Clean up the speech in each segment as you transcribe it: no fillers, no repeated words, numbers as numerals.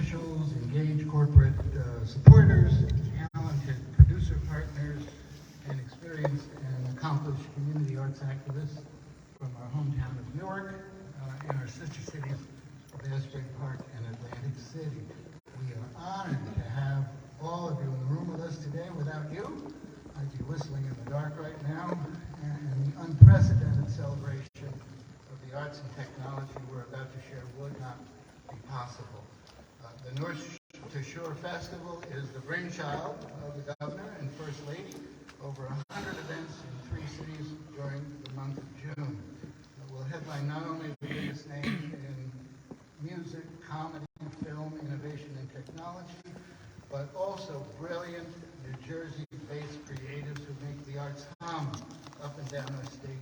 officials, engaged corporate supporters, talented producer partners, and experienced and accomplished community arts activists from our hometown of Newark and our sister cities of Asbury Park and Atlantic City. We are honored to have all of you in the room with us today. Without you, I'd be whistling in the dark right now, and the unprecedented celebration of the arts and technology we're about to share would not be possible. The North2Shore Festival is the brainchild of the Governor and First Lady. Over 100 events in 3 cities during the month of June. We'll headline not only the biggest names in music, comedy, film, innovation, and technology, but also brilliant New Jersey-based creatives who make the arts hum up and down our state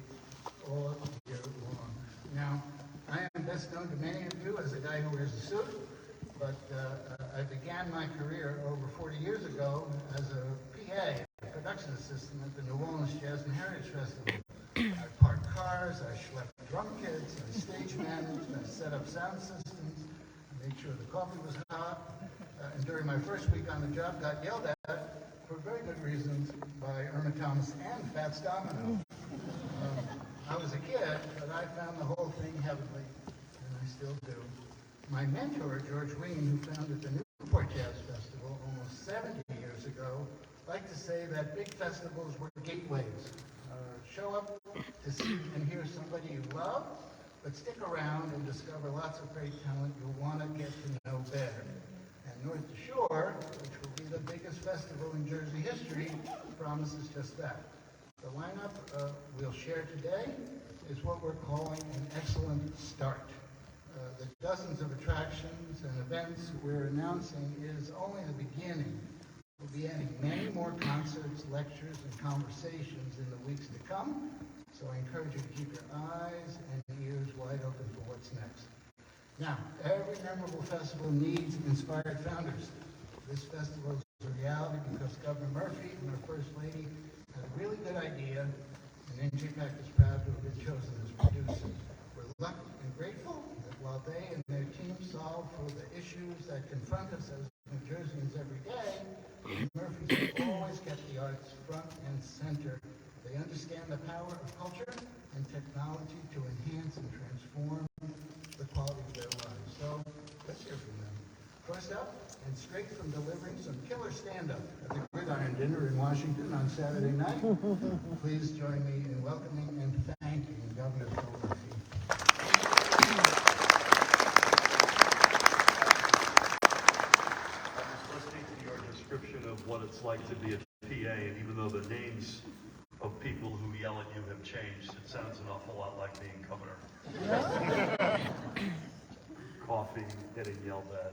all year long. Now, I am best known to many of you as a guy who wears a suit, but I began my career over 40 years ago as a PA, production assistant at the New Orleans Jazz and Heritage Festival. I parked cars, I schlepped drum kits, I stage managed, I set up sound systems, I made sure the coffee was hot, and during my first week on the job got yelled at for very good reasons by Irma Thomas and Fats Domino. I was a kid, but I found the whole thing heavenly, and I still do. My mentor, George Wein, who founded the Newport Jazz Festival almost 70 years ago, liked to say that big festivals were gateways. Show up to see and hear somebody you love, but stick around and discover lots of great talent you'll want to get to know better. And North2Shore, which will be the biggest festival in Jersey history, promises just that. The lineup we'll share today is what we're calling an excellent start. The dozens of attractions and events we're announcing is only the beginning. We'll be adding many more concerts, lectures, and conversations in the weeks to come, so I encourage you to keep your eyes and ears wide open for what's next. Now, every memorable festival needs inspired founders. This festival is a reality because Governor Murphy and our First Lady had a really good idea, and NJPAC is proud to have been chosen as producers. We're lucky and grateful that while they and their team solve for the issues that confront us as New Jerseyans every day, Murphys have always kept the arts front and center. They understand the power of culture and technology to enhance and transform the quality of their lives. So let's hear from them. First up, and straight from delivering some killer stand-up at the Gridiron Dinner in Washington on Saturday night, please join me in welcoming and thanking Governor Phil Murphy. Of what it's like to be a PA, and even though the names of people who yell at you have changed, it sounds an awful lot like being governor. Coffee, getting yelled at,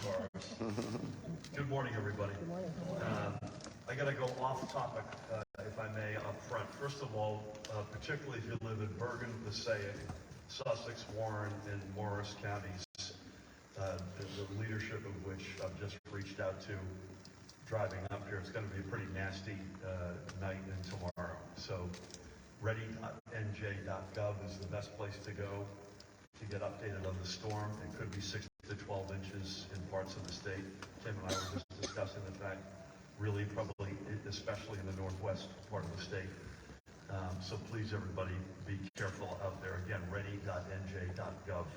cars. Good morning, everybody. Good morning. I got to go off topic, if I may, up front. First of all, particularly if you live in Bergen, Passaic, Sussex, Warren, and Morris counties, the leadership of which I've just reached out to driving up here. It's going to be a pretty nasty night and tomorrow. So ready.nj.gov is the best place to go to get updated on the storm. It could be 6 to 12 inches in parts of the state. Tim and I were just discussing the fact, really probably, especially in the northwest part of the state. So please, everybody, be careful out there. Again, ready.nj.gov.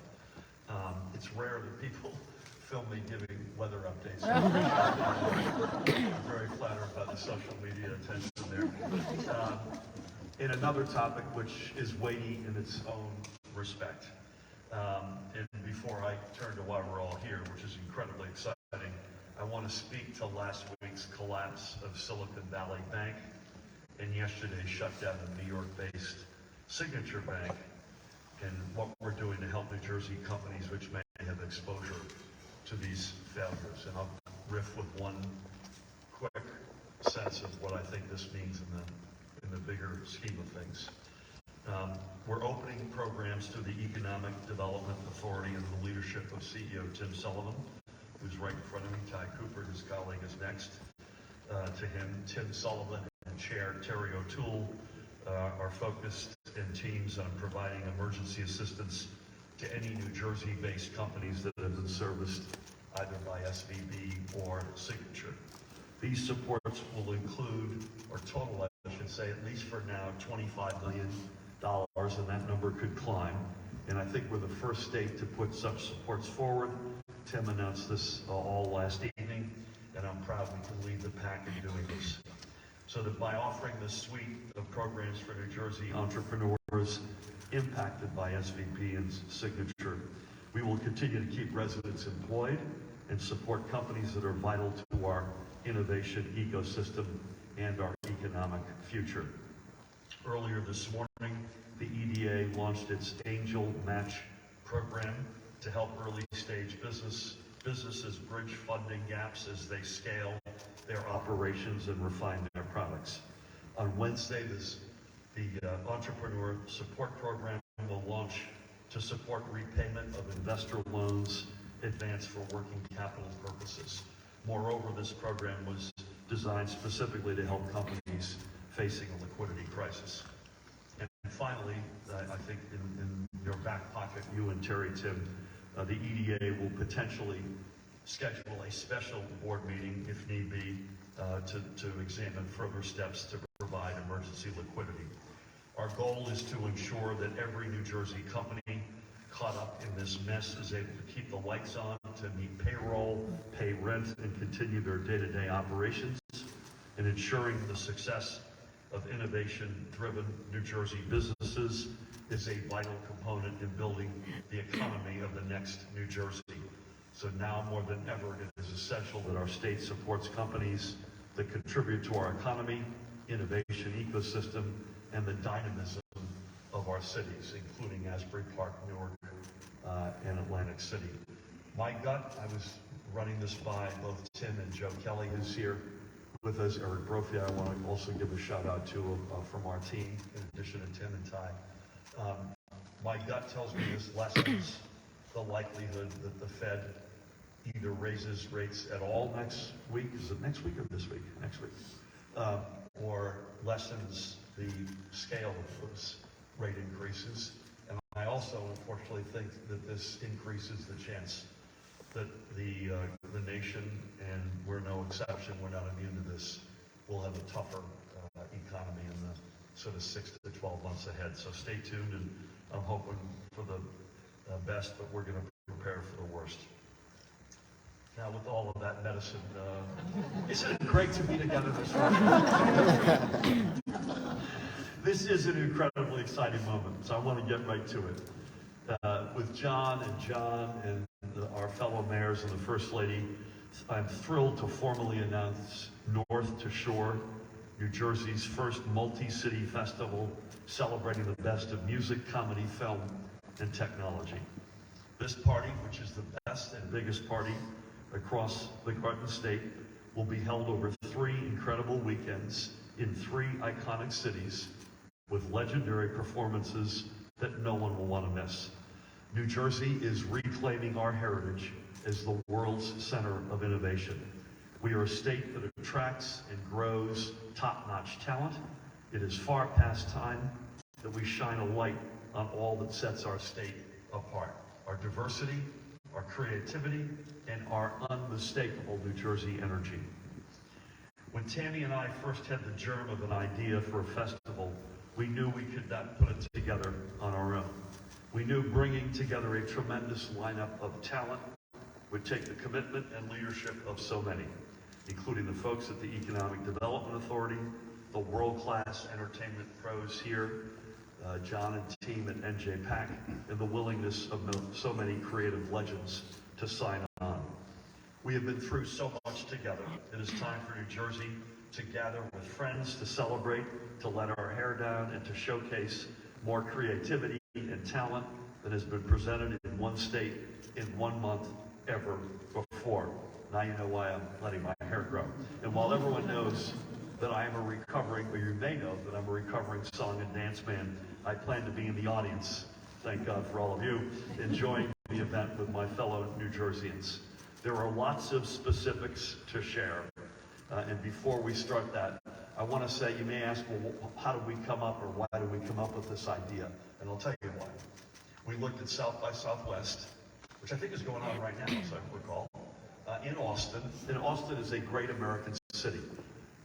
It's rare that people film me giving weather updates. I'm very flattered by the social media attention there. In another topic, which is weighty in its own respect, and before I turn to why we're all here, which is incredibly exciting, I want to speak to last week's collapse of Silicon Valley Bank and yesterday's shutdown of New York-based Signature Bank, and what we're doing to help New Jersey companies which may have exposure to these failures. And I'll riff with one quick sense of what I think this means in the bigger scheme of things. We're opening programs through the Economic Development Authority under the leadership of CEO Tim Sullivan, who's right in front of me. Ty Cooper, his colleague, is next to him. Tim Sullivan and Chair Terry O'Toole are focused in teams on providing emergency assistance to any New Jersey-based companies that have been serviced either by SVB or Signature. These supports will include, or total, I should say, at least for now, $25 million, and that number could climb. And I think we're the first state to put such supports forward. Tim announced this all last evening, and I'm proud we can lead the pack in doing this. So that by offering this suite of programs for New Jersey entrepreneurs impacted by SVP and Signature, we will continue to keep residents employed and support companies that are vital to our innovation ecosystem and our economic future. Earlier this morning, the EDA launched its Angel Match program to help early-stage businesses bridge funding gaps as they scale their operations and refine their products. On Wednesday, the Entrepreneur Support Program will launch to support repayment of investor loans advanced for working capital purposes. Moreover, this program was designed specifically to help companies facing a liquidity crisis. And finally, I think in your back pocket, you and Terry, Tim, the EDA will potentially schedule a special board meeting, if need be, to examine further steps to provide emergency liquidity. Our goal is to ensure that every New Jersey company caught up in this mess is able to keep the lights on, to meet payroll, pay rent, and continue their day-to-day operations, and ensuring the success of innovation-driven New Jersey businesses is a vital component in building the economy of the next New Jersey. So now more than ever, it is essential that our state supports companies that contribute to our economy, innovation ecosystem, and the dynamism of our cities, including Asbury Park, Newark, and Atlantic City. My gut, I was running this by both Tim and Joe Kelly, who's here with us, Eric Brophy. I want to also give a shout out to from our team, in addition to Tim and Ty. My gut tells me this lessens the likelihood that the Fed either raises rates at all next week. Is it next week or this week? Next week. Or lessens the scale of those rate increases. And I also, unfortunately, think that this increases the chance that the nation, and we're no exception, we're not immune to this, will have a tougher economy in the sort of 6 to 12 months ahead. So stay tuned, and I'm hoping for the best, but we're going to prepare for the worst. Now, with all of that medicine, isn't it great to be together this morning? This is an incredibly exciting moment, so I want to get right to it. With John and our fellow mayors and the First Lady, I'm thrilled to formally announce North2Shore, New Jersey's first multi-city festival celebrating the best of music, comedy, film, and technology. This party, which is the best and biggest party across the Garden State, will be held over 3 incredible weekends in 3 iconic cities with legendary performances that no one will want to miss. New Jersey is reclaiming our heritage as the world's center of innovation. We are a state that attracts and grows top-notch talent. It is far past time that we shine a light on all that sets our state apart. Our diversity, our creativity, and our unmistakable New Jersey energy. When Tammy and I first had the germ of an idea for a festival, we knew we could not put it together on our own. We knew bringing together a tremendous lineup of talent would take the commitment and leadership of so many, including the folks at the Economic Development Authority, the world-class entertainment pros here, John and team at NJPAC, and the willingness of so many creative legends to sign on. We have been through so much together. It is time for New Jersey to gather with friends, to celebrate, to let our hair down, and to showcase more creativity and talent than has been presented in one state in 1 month ever before. Now you know why I'm letting my hair grow. And while everyone knows that I am a recovering, or you may know that I'm a recovering song and dance man, I plan to be in the audience, thank God for all of you, enjoying the event with my fellow New Jerseyans. There are lots of specifics to share. And before we start that, I want to say, you may ask, well, how did we come up, or why did we come up with this idea? And I'll tell you why. We looked at South by Southwest, which I think is going on right now, as I recall. Austin, and Austin is a great American city.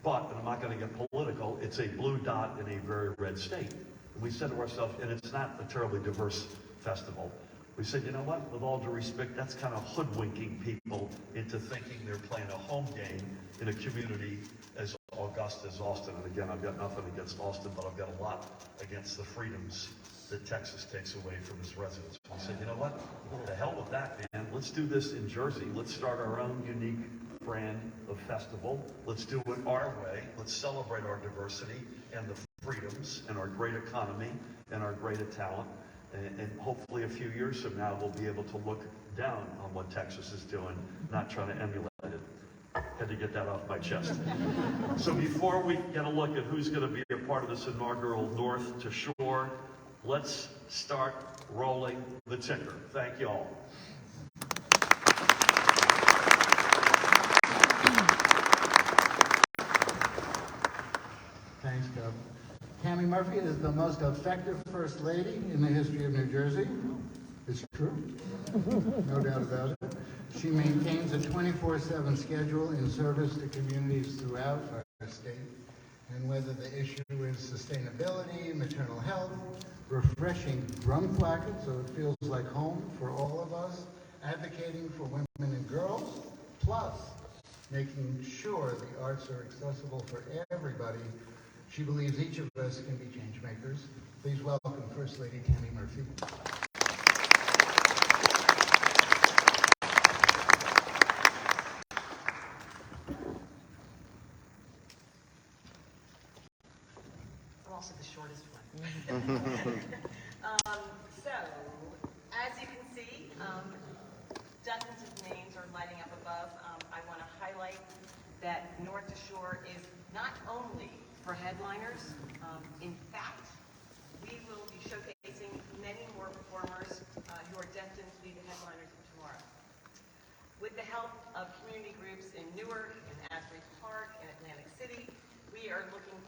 But, and I'm not going to get political, it's a blue dot in a very red state. And we said to ourselves, and it's not a terribly diverse festival. We said, you know what, with all due respect, that's kind of hoodwinking people into thinking they're playing a home game in a community as august as Austin. And again, I've got nothing against Austin, but I've got a lot against the freedoms that Texas takes away from its residents. We said, you know what, the hell with that, man. Let's do this in Jersey. Let's start our own unique brand of festival. Let's do it our way. Let's celebrate our diversity and the freedoms and our great economy and our great talent. And hopefully a few years from now, we'll be able to look down on what Texas is doing, not trying to emulate it. Had to get that off my chest. So before we get a look at who's going to be a part of this inaugural North to Shore, let's start rolling the ticker. Thank you all. Thanks, Gov. Tammy Murphy is the most effective First Lady in the history of New Jersey. It's true. No doubt about it. She maintains a 24/7 schedule in service to communities throughout our state. And whether the issue is sustainability, maternal health, refreshing drumthwacket so it feels like home for all of us, advocating for women and girls, plus making sure the arts are accessible for everybody, she believes each of us can be change makers. Please welcome First Lady Tammy Murphy. I'm also the shortest one. So, as you can see, dozens of names are lighting up above. I want to highlight that North to Shore is not only for headliners. In fact, we will be showcasing many more performers who are destined to be the headliners of tomorrow. With the help of community groups in Newark, in Asbury Park, in Atlantic City, we are looking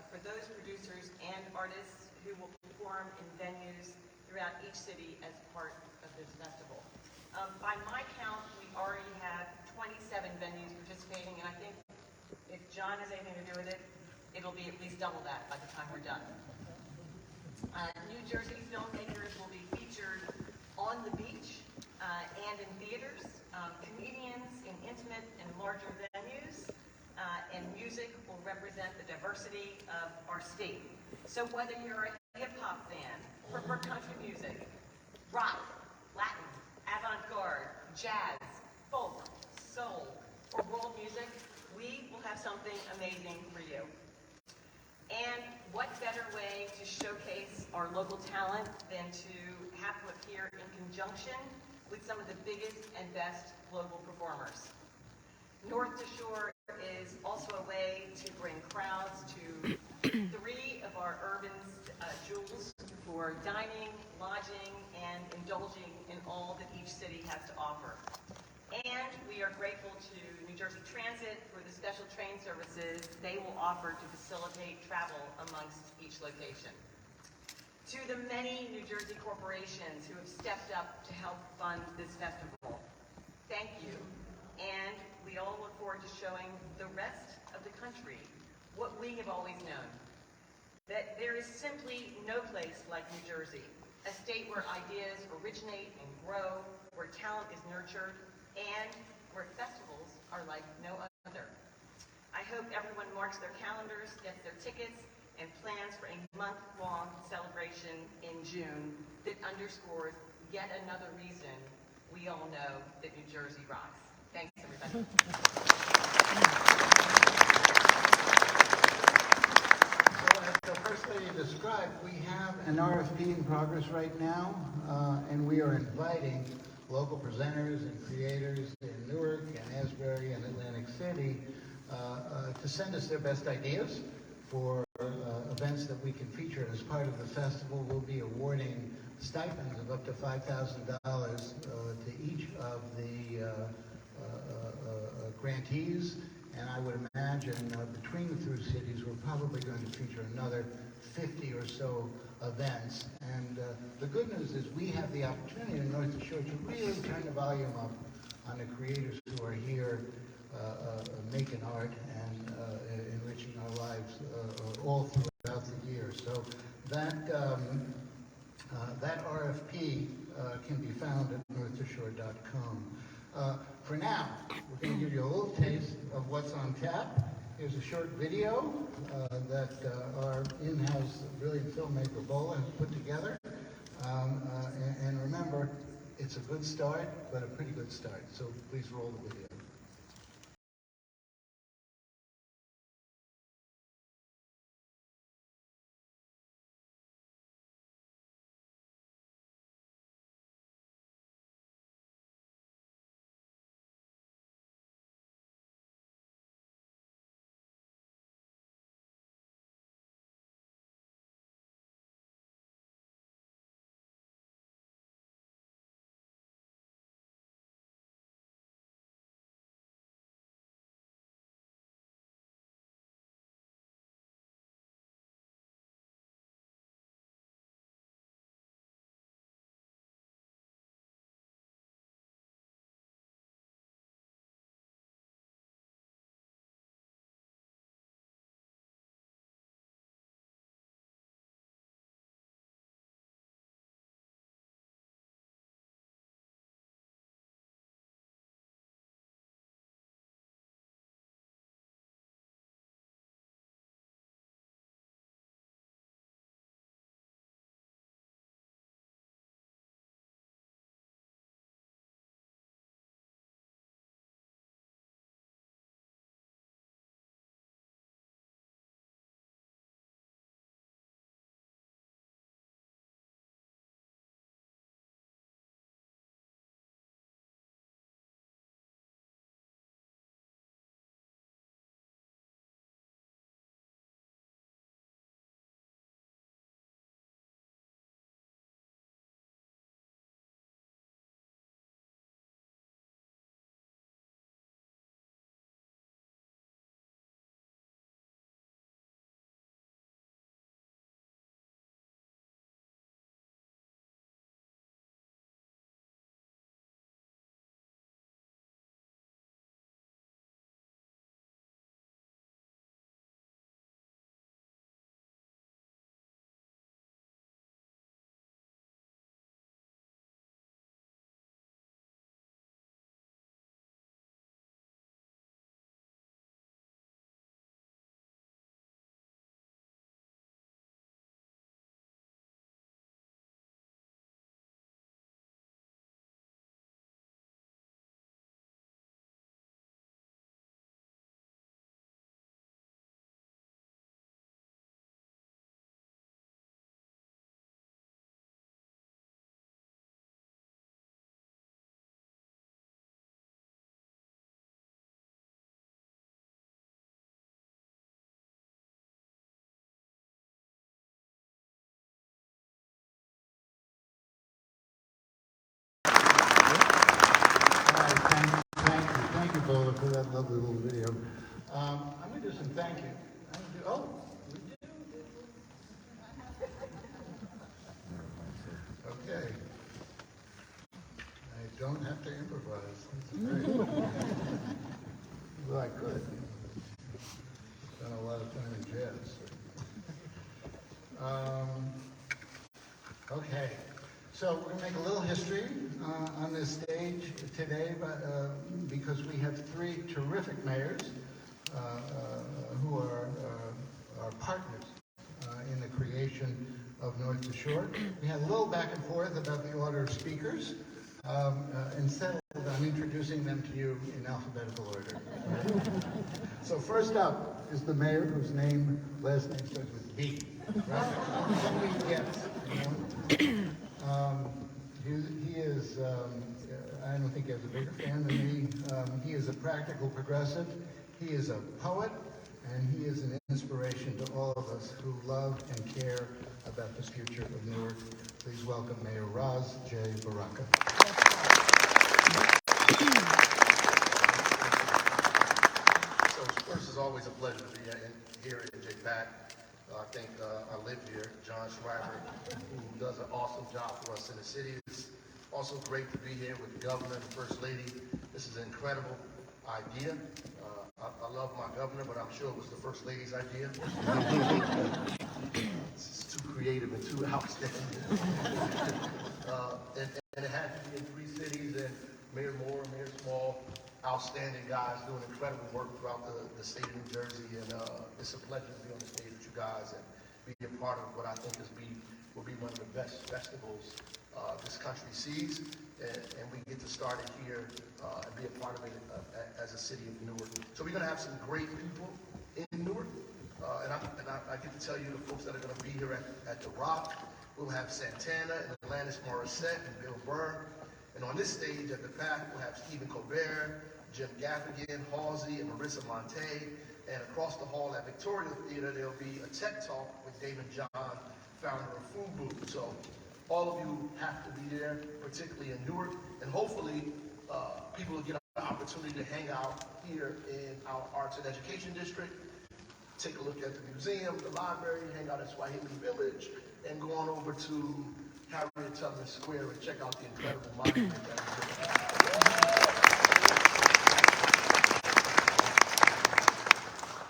for those producers and artists who will perform in venues throughout each city as part of this festival. By my count, we already have 27 venues participating, and I think if John has anything to do with it, it'll be at least double that by the time we're done. New Jersey filmmakers will be featured on the beach and in theaters, comedians in intimate and larger venues, and music will represent the diversity of our state. So whether you're a hip-hop fan, prefer country music, rock, Latin, avant-garde, jazz, folk, soul, or world music, we will have something amazing for you. And what better way to showcase our local talent than to have to appear in conjunction with some of the biggest and best global performers. North to Shore is also a way to bring crowds to three of our urban jewels for dining, lodging, and indulging in all that each city has to offer. And we are grateful to New Jersey Transit for the special train services they will offer to facilitate travel amongst each location. To the many New Jersey corporations who have stepped up to help fund this festival, thank you. And we all look forward to showing the rest of the country what we have always known, that there is simply no place like New Jersey, a state where ideas originate and grow, where talent is nurtured, and where festivals are like no other. I hope everyone marks their calendars, gets their tickets, and plans for a month-long celebration in June that underscores yet another reason we all know that New Jersey rocks. Thanks, everybody. So as the First Lady described, we have an RFP in progress right now, and we are inviting local presenters and creators in Newark and Asbury and Atlantic City to send us their best ideas for events that we can feature. And as part of the festival, we'll be awarding stipends of up to $5,000 to each of the grantees. And I would imagine between the two cities, we're probably going to feature another 50 or so events. And the good news is we have the opportunity in North to Shore to really turn the volume up on the creators who are here make in art and enriching our lives all throughout the year. So that that RFP can be found at North2Shore.com. For now, we're going to give you a little taste of what's on tap. Here's a short video that our in-house brilliant filmmaker Bola has put together. And remember, it's a good start, but a pretty good start. So please roll the video. Thank you, Bola, for that lovely little video. I'm going to do some thank you. We do. Okay. I don't have to improvise. That's great. Well, I could. Spent a lot of time in jazz. Okay. So we're going to make a little history on this stage today, because we have three terrific mayors who are our partners in the creation of North2Shore. We had a little back and forth about the order of speakers, and settled on introducing them to you in alphabetical order. So first up is the mayor whose last name starts with B. Right? Somebody gets, you know? He is, I don't think he has a bigger fan than me. He is a practical progressive. He is a poet, and he is an inspiration to all of us who love and care about the future of Newark. Please welcome Mayor Raz J. Baraka. So first, it's always a pleasure to be here at NJPAC. I think I live here, John Schreiber, who does an awesome job for us in the city. It's also great to be here with the governor and the first lady. This is an incredible idea. I love my governor, but I'm sure it was the first lady's idea. It's too creative and too outstanding. And it had to be in 3 cities, and Mayor Moore, Mayor Small, outstanding guys doing incredible work throughout the state of New Jersey. And it's a pleasure to be on the stage with you guys and be a part of what I think will be one of the best festivals this country sees. And we get to start it here and be a part of it as a city of Newark. So we're going to have some great people in Newark. And I get to tell you the folks that are going to be here at the Rock. We'll have Santana and Alanis Morissette and Bill Burr. And on this stage at the PAC, we'll have Stephen Colbert, Jim Gaffigan, Halsey, and Marissa Monte. And across the hall at Victoria Theater, there'll be a tech talk with David John, founder of Food Booth. So all of you have to be there, particularly in Newark. And hopefully, people will get an opportunity to hang out here in our Arts and Education District, take a look at the museum, the library, hang out at Swahili Village, and go on over to Harriet Tubman Square and check out the incredible monument that is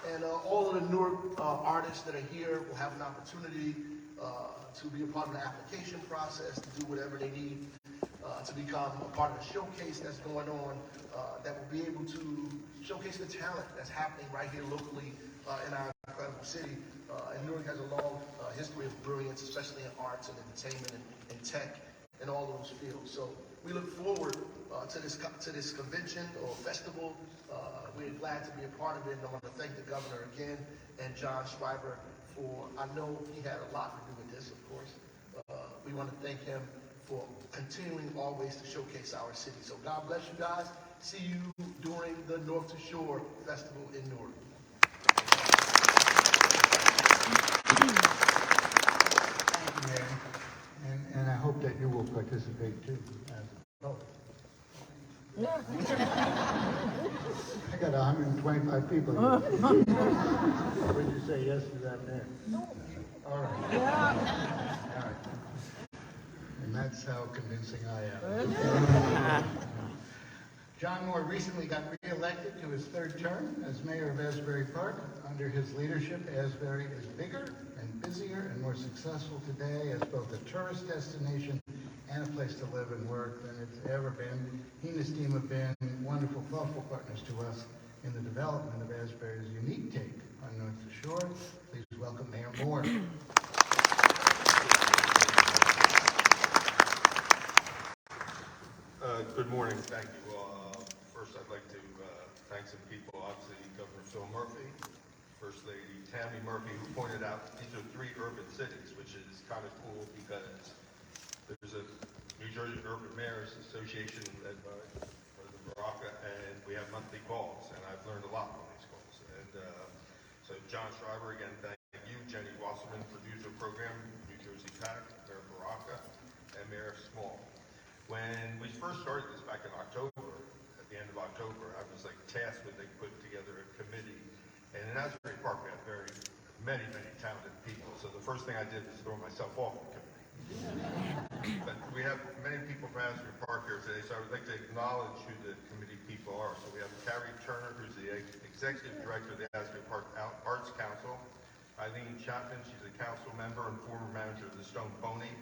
there. And all of the Newark artists that are here will have an opportunity to be a part of the application process, to do whatever they need to become a part of the showcase that's going on, that will be able to showcase the talent that's happening right here locally in our incredible city. And Newark has a long history of brilliance, especially in arts and entertainment and tech and all those fields. So we look forward to this convention or festival. We're glad to be a part of it, and I want to thank the governor again and John Schreiber for, I know he had a lot to do with this, of course. We want to thank him for continuing always to showcase our city. So God bless you guys. See you during the North2Shore Festival in Newark. Thank you, Mayor. And I hope that you will participate too as a poet. I got 125 people here. Would you say yes to that, Mayor? No. All right. Yeah. All right. And that's how convincing I am. John Moore recently got re-elected to his 3rd term as mayor of Asbury Park. Under his leadership, Asbury is bigger and busier and more successful today as both a tourist destination and a place to live and work than it's ever been. He and his team have been wonderful, thoughtful partners to us in the development of Asbury's unique take on North2Shore. Please welcome Mayor Moore. Good morning. Thank you. First, I'd like to thank some people. Obviously, Governor Phil Murphy, First Lady Tammy Murphy, who pointed out these are 3 urban cities, which is kind of cool because there's a New Jersey Urban Mayors Association led by President Baraka, and we have monthly calls, and I've learned a lot from these calls. And so John Schreiber, again, thank you. Jenny Wasserman, producer program, New Jersey PAC, Mayor Baraka, and Mayor Small. When we first started this back in October, at the end of October, I was tasked with putting together a committee. And in Asbury Park, we have many talented people. So the first thing I did was throw myself off the committee. But we have many people from Asbury Park here today, so I would like to acknowledge who the committee people are. So we have Carrie Turner, who's the Executive Director of the Asbury Park Arts Council. Eileen Chapman, she's a council member and former manager of the Stone Pony.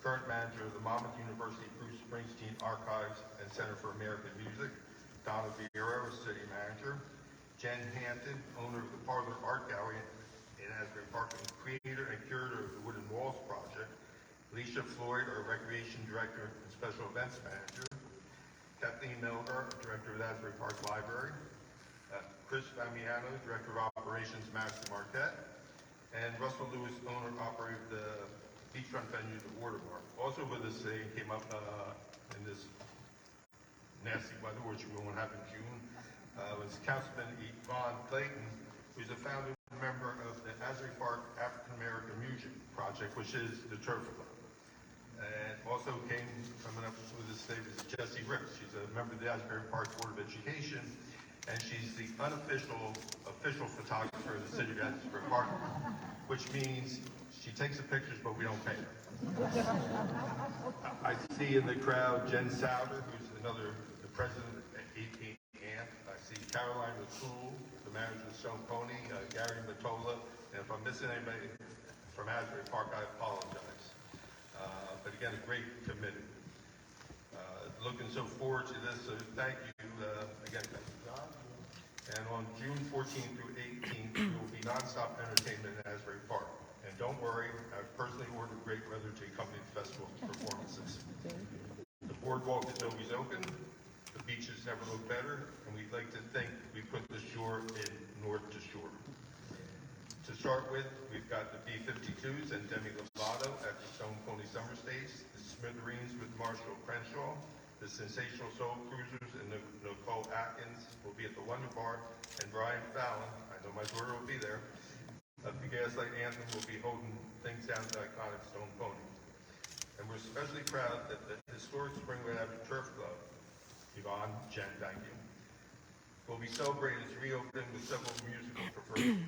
Current manager of the Monmouth University Bruce Springsteen Archives and Center for American Music. Donna Vieira, city manager. Jen Hampton, owner of the Parlor Art Gallery in Asbury Park and creator and curator of the Wooden Walls Project. Alicia Floyd, our recreation director and special events manager. Kathleen Melgar, director of the Asbury Park Library. Chris Famiano, director of operations, Madison Marquette. And Russell Lewis, owner and operator of the beachfront venue, the Watermark. Also with us today, came up in this nasty weather, which we won't have in June, was Councilman Yvonne Clayton, who's a founding member of the Asbury Park African American Music Project, which is the Turf Club. And also coming up with us today was Jessie Ricks. She's a member of the Asbury Park Board of Education, and she's the official photographer of the city of Asbury Park, which means she takes the pictures, but we don't pay her. I see in the crowd Jen Souter, who's the president of AP AMP. I see Caroline McCool, the manager of Stone Pony, Gary Matola, and if I'm missing anybody from Asbury Park, I apologize. But again, a great committee. Looking so forward to this, so thank you again, thank you, John. And on June 14th through 18th, there will be nonstop entertainment in Asbury Park. And don't worry, I've personally ordered great weather to accompany the festival performances. The boardwalk is always open, the beaches never look better, and we'd like to think we put the shore in North2Shore. To start with, we've got the B-52s and Demi Lovato at the Stone Pony Summer Stage, the Smithereens with Marshall Crenshaw, the Sensational Soul Cruisers and Nicole Atkins will be at the Wonder Bar, and Brian Fallon, I know my daughter will be there, of the Gaslight Anthem will be holding things down to iconic Stone Pony. And we're especially proud that the historic Springwood Avenue Turf Club, Yvonne, Jen, thank you, will be celebrated as reopened with several musical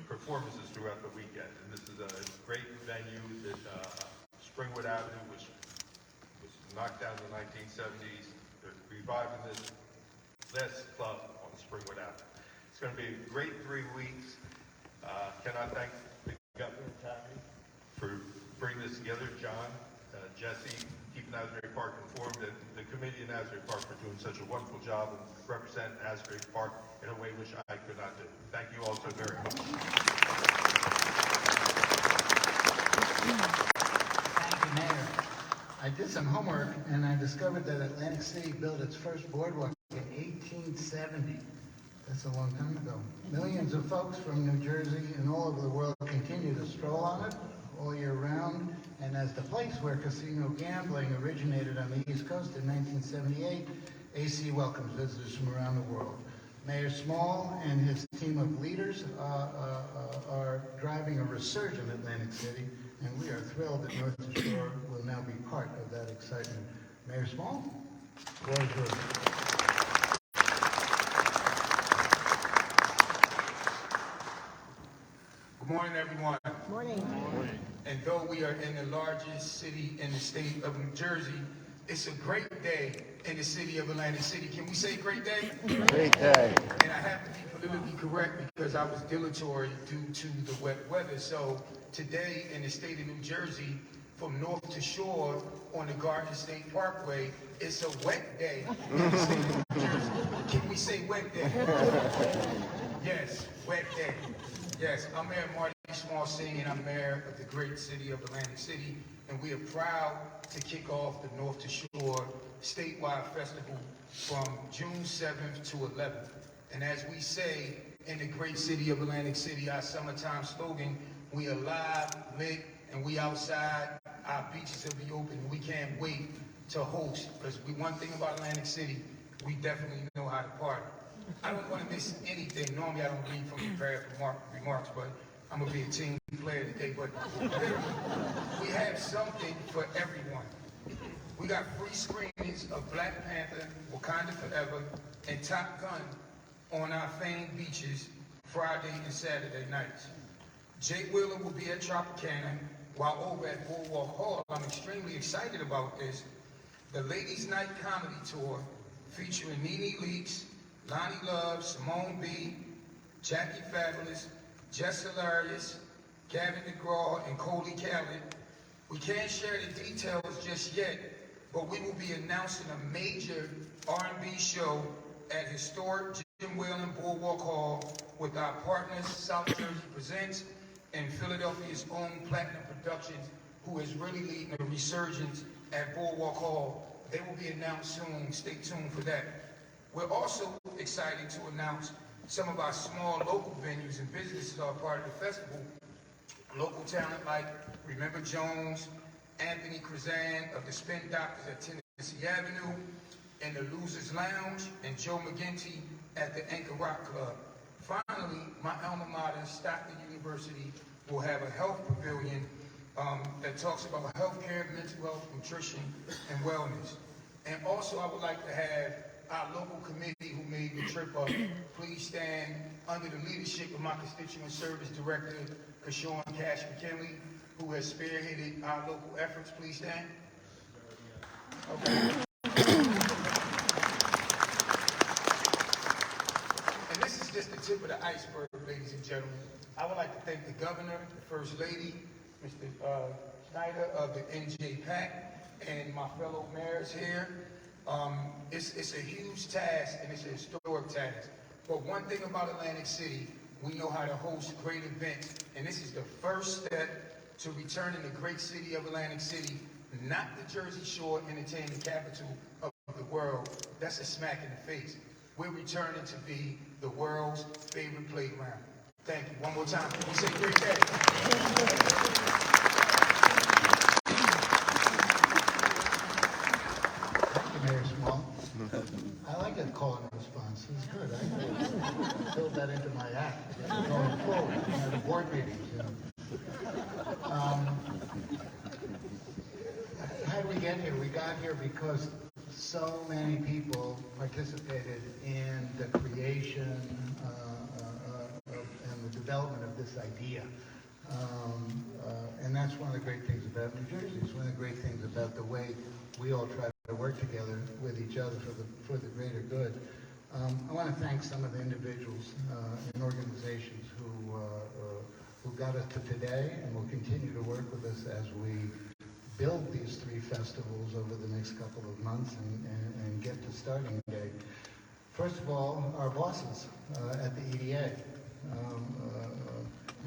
performances throughout the weekend. And this is a great venue that Springwood Avenue, which was knocked down in the 1970s, they're reviving this club on Springwood Avenue. It's going to be a great 3 weeks. Cannot thank the governor, Tammy, for bringing this together, John, Jesse, keeping Asbury Park informed, and the committee in Asbury Park for doing such a wonderful job and represent Asbury Park in a way which I could not do. Thank you all so very much. Thank you, Mayor. I did some homework and I discovered that Atlantic City built its first boardwalk in 1870. That's a long time ago. Millions of folks from New Jersey and all over the world continue to stroll on it all year round. And as the place where casino gambling originated on the East Coast in 1978, AC welcomes visitors from around the world. Mayor Small and his team of leaders are driving a resurgent Atlantic City, and we are thrilled that North2Shore will now be part of that excitement. Mayor Small, the floor is yours. Good morning, everyone. Morning. And though we are in the largest city in the state of New Jersey, it's a great day in the city of Atlantic City. Can we say great day? Great day. And I have to be politically correct because I was dilatory due to the wet weather. So today in the state of New Jersey, from North2Shore on the Garden State Parkway, it's a wet day in the state of New Jersey. Can we say wet day? Yes, wet day. Yes, I'm Mayor Marty and I'm mayor of the great city of Atlantic City, and we are proud to kick off the North2Shore statewide festival from June 7th to 11th. And as we say in the great city of Atlantic City, our summertime slogan, we are live, lit, and we outside, our beaches will be open. We can't wait to host, because one thing about Atlantic City, we definitely know how to party. I don't want to miss anything. Normally I don't read from prepared remarks, but I'm going to be a team player today. But we have something for everyone. We got free screenings of Black Panther, Wakanda Forever, and Top Gun on our famed beaches Friday and Saturday nights. Jay Wheeler will be at Tropicana, while over at Boardwalk Hall, I'm extremely excited about this, the Ladies Night Comedy Tour featuring Nene Leakes, Lonnie Love, Simone B, Jackie Fabulous, Jess Hilarious, Gavin DeGraw, and Coley Khaled. We can't share the details just yet, but we will be announcing a major R&B show at historic Jim Whalen Boardwalk Hall with our partners South Jersey Presents and Philadelphia's own Platinum Productions, who is really leading a resurgence at Boardwalk Hall. They will be announced soon. Stay tuned for that. We're also excited to announce some of our small local venues and businesses are part of the festival. Local talent like Remember Jones, Anthony Krazan of the Spin Doctors at Tennessee Avenue, and the Losers Lounge, and Joe McGinty at the Anchor Rock Club. Finally, my alma mater, Stockton University, will have a health pavilion that talks about healthcare, mental health, nutrition, and wellness. And also, I would like to have our local committee who made the trip up, please stand under the leadership of my constituent service director, Kashawn Cash McKinley, who has spearheaded our local efforts. Please stand. Okay. And this is just the tip of the iceberg, ladies and gentlemen. I would like to thank the governor, the first lady, Mr. Schneider of the NJPAC, and my fellow mayors here. It's a huge task and it's a historic task. But one thing about Atlantic City, we know how to host great events, and this is the first step to returning the great city of Atlantic City, not the Jersey Shore entertainment capital of the world. That's a smack in the face. We're returning to be the world's favorite playground. Thank you. One more time. People say great day. Thank you, Mayor Small. I like that call and response. It's good. I can build that into my act going forward. The board meetings, you know. How did we get here? We got here because so many people participated in the creation and the development of this idea. And that's one of the great things about New Jersey. It's one of the great things about the way we all try to work together with each other for the greater good. I want to thank some of the individuals and organizations who got us to today and will continue to work with us as we build these three festivals over the next couple of months and get to starting day. First of all, our bosses at the EDA.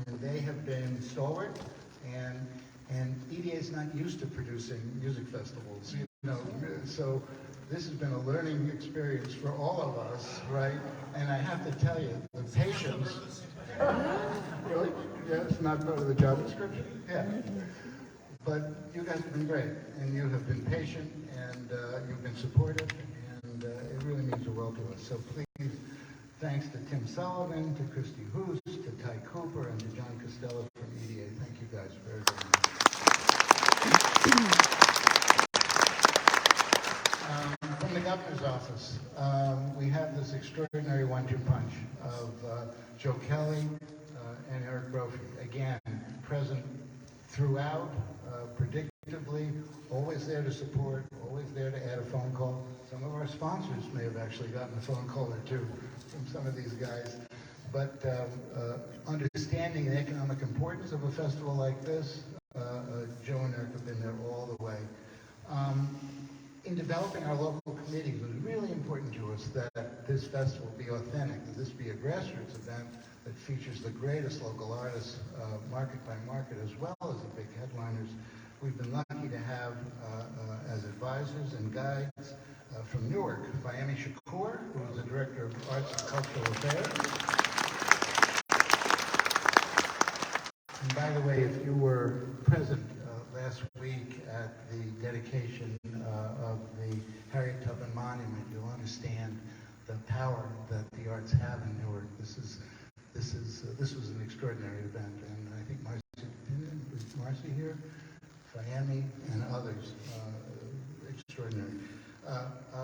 And they have been stalwart, and EDA is not used to producing music festivals, you know, so this has been a learning experience for all of us, right? And I have to tell you, the patience, really? Yeah, it's not part of the job description? Yeah. But you guys have been great, and you have been patient, and you've been supportive, and it really means the world to us. So please, thanks to Tim Sullivan, to Christy Hoos, to Ty Cooper, and to John Costello from EDA. Thank you guys very, very much. From the governor's office, we have this extraordinary one-two punch of Joe Kelly and Eric Brophy. Again, present throughout, predictably, always there to support, always there to add a phone call. Some of our sponsors may have actually gotten a phone call or two from some of these guys. But understanding the economic importance of a festival like this, Joe and Eric have been there all the way. In developing our local committees, it was really important to us that this festival be authentic, that this be a grassroots event that features the greatest local artists, market by market, as well as the big headliners. We've been lucky to have as advisors and guides from Newark, Miami Shakur, who is the Director of Arts and Cultural Affairs. And by the way, if you were present last week at the dedication of the Harriet Tubman Monument, you'll understand the power that the arts have in Newark. This was an extraordinary event, and I think Marcy here, Miami, and others, extraordinary.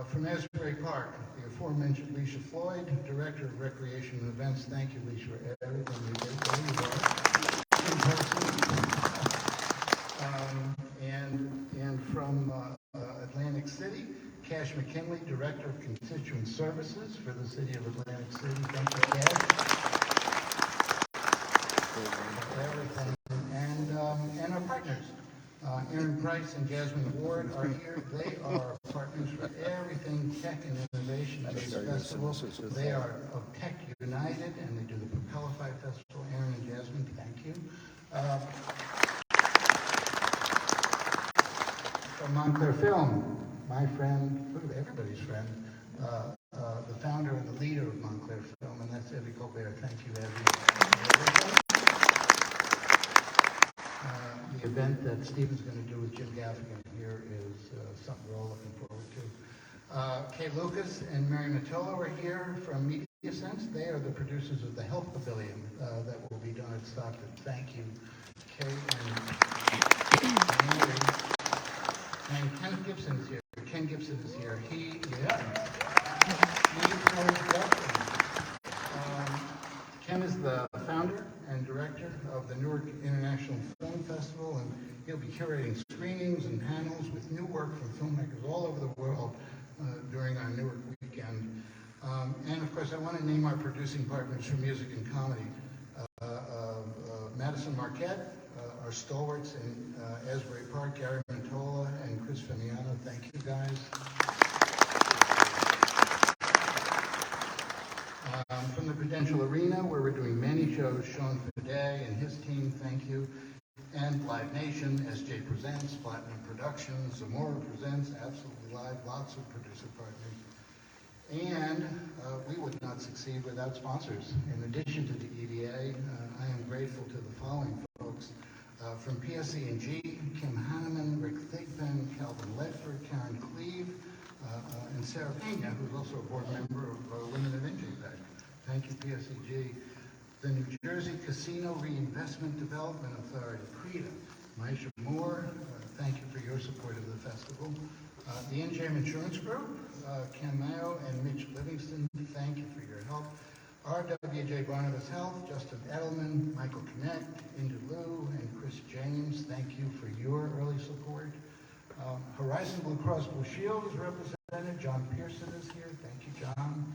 From Asbury Park, the aforementioned Leisha Floyd, Director of Recreation and Events. Thank you, Leisha, for everything you did. There you are. In person. And from Atlantic City, Cash McKinley, Director of Constituent Services for the City of Atlantic City. Thank you, Cash. Everything. And our partners. Aaron Price and Jasmine Ward are here. They are partners for everything tech and innovation at this festival. They are of Tech United, and they do the Propellify Festival. Aaron and Jasmine, thank you. From Montclair Film, my friend, everybody's friend, the founder and the leader of Montclair Film, and that's Evie Colbert. Thank you, Evie. The event that Stephen's going to do with Jim Gaffigan here is something we're all looking forward to. Kay Lucas and Mary Matola are here from Media Sense. They are the producers of the Health Pavilion that will be done at Stockton. Thank you, Kay and Mary. And Ken Gibson is here. Ken Gibson is here. He Ken is the founder and director of the Newark International Film Festival, and he'll be curating screenings and panels with new work from filmmakers all over the world during our Newark weekend. And of course, course, I want to name our producing partners for music and comedy. Madison Marquette, our stalwarts in Asbury Park, Gary Mantola and Chris Finiano. Thank you, guys. From the Prudential Arena, where we're doing many shows, Sean Fidei and his team, thank you. And Live Nation, SJ Presents, Platinum Productions, Moor Presents, Absolutely Live, lots of producer partners. And we would not succeed without sponsors. In addition to the EDA, I am grateful to the following folks. From PSE&G, Kim Hanneman, Rick Thigpen, Calvin Ledford, Karen Cleve, and Sarah Pena, who's also a board member of Women of NJPAC. Thank you, PSE&G. The New Jersey Casino Reinvestment Development Authority, CREDA. Maisha Moore, thank you for your support of the festival. The NJM Insurance Group, Ken Mayo and Mitch Livingston, thank you for your help. RWJ Barnabas Health, Justin Edelman, Michael Connect, Indu Liu, and Chris James, thank you for your early support. Horizon Blue Cross Blue Shield is represented. John Pearson is here. Thank you, John.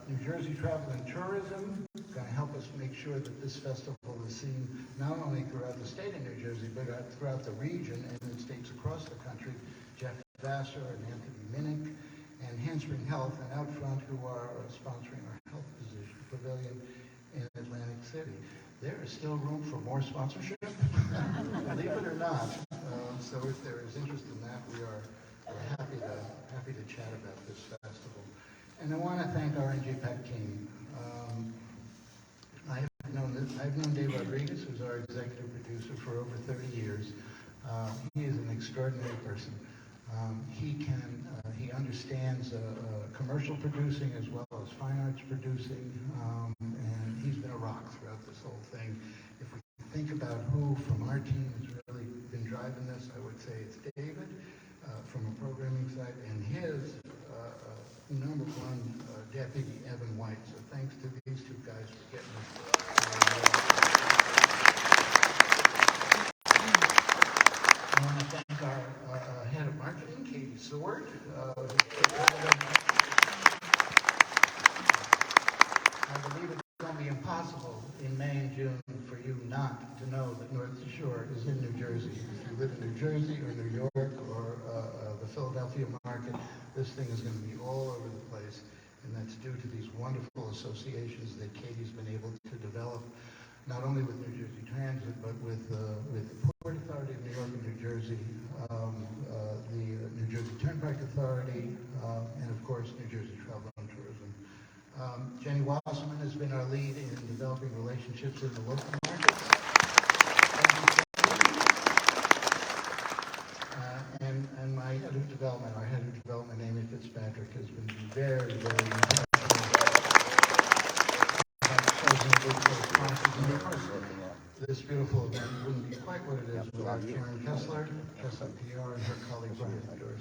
New Jersey Travel and Tourism is going to help us make sure that this festival is seen not only throughout the state of New Jersey, but throughout the region and in states across the country. Jeff Vassar and Anthony Minnick, and Handspring Health, and out front, who are sponsoring our health pavilion in Atlantic City. There is still room for more sponsorship, believe it or not. So if there is interest in that, we're happy to chat about this festival. And I want to thank our NJPAC team. I've known Dave Rodriguez, who's our executive producer, for over 30 years. He is an extraordinary person. He understands commercial producing as well as fine arts producing, and he's been a rock throughout this whole thing. If we think about who from our team has really been driving this, I would say it's David from a programming side, and his number one deputy, Evan White. So thanks to these two guys for getting us. I want to thank our head of marketing, Katie Seward. I believe it's going to be impossible in May and June for you not to know that North2Shore is in New Jersey. If you live in New Jersey or New York or the Philadelphia market, this thing is going to be all over the place. And that's due to these wonderful associations that Katie's been able to develop, not only with New Jersey Transit, but with the Port Authority of New York and New Jersey, the New Jersey Turnpike Authority, and of course, New Jersey Travel and Tourism. Jenny Wasserman has been our lead in developing relationships in the local markets. And my head of development, our head of development, Amy Fitzpatrick, has been very, very impressive. This beautiful event wouldn't be quite what it is without Karen Kessler, Kessler PR, and her colleague Brian Dory.